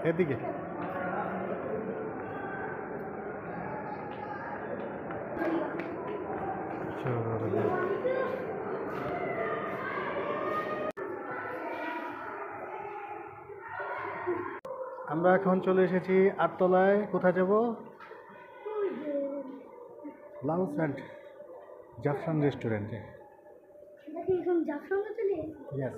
এদিকে আমরা এখন চলে এসেছি 8 তলায়। কোথায় যাব? লাউস অ্যান্ড জাফরান রেস্টুরেন্টে। ইয়েস।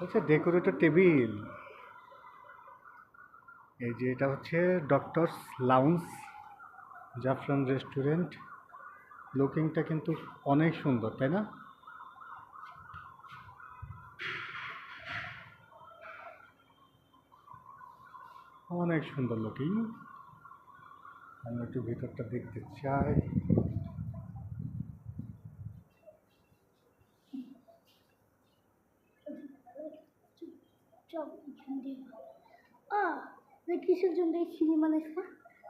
আচ্ছা, ডেকোরেটর টেবিল। এই যে এটা হচ্ছে ডক্টরস লাউঞ্জ জাফরান রেস্টুরেন্ট। লুকিংটা কিন্তু অনেক সুন্দর, তাই না? অনেক সুন্দর লুকিং। আমি একটু ভিতরটা দেখতে চাই। কিসের জন্য এই সিঁড়ি বানাইছে?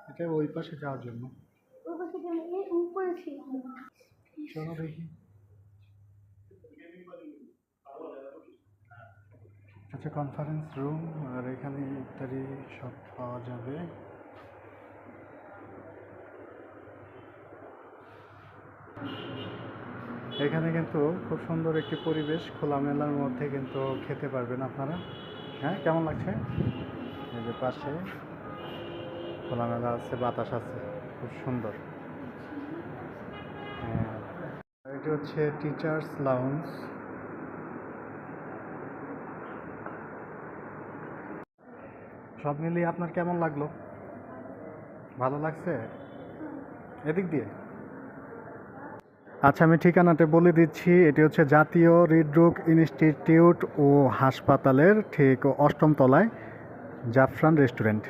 এটা ওই পাশে যাওয়ার জন্য। ওই পাশে কেমন? এই উপরে সিঁড়ি। চলো দেখি। আচ্ছা, কনফারেন্স রুম, আর এখানে ইত্যাদি সব পাওয়া যাবে। এখানে কিন্তু খুব সুন্দর একটি পরিবেশ, খোলামেলার মধ্যে কিন্তু খেতে পারবেন আপনারা। হ্যাঁ, কেমন লাগছে? এই যে পাশে খোলামেলা আছে, বাতাস আছে, খুব সুন্দর। হ্যাঁ, এটি হচ্ছে টিচার্স লাউঞ্জ। সব মিলিয়ে আপনার কেমন লাগলো? ভালো লাগছে? এদিক দিয়ে। আচ্ছা, আমি ঠিকানাটা বলে দিচ্ছি। এটি হচ্ছে জাতীয় হৃদরোগ ইনস্টিটিউট ও হাসপাতালের ঠিক 8ম তলায় জাফরান রেস্টুরেন্ট।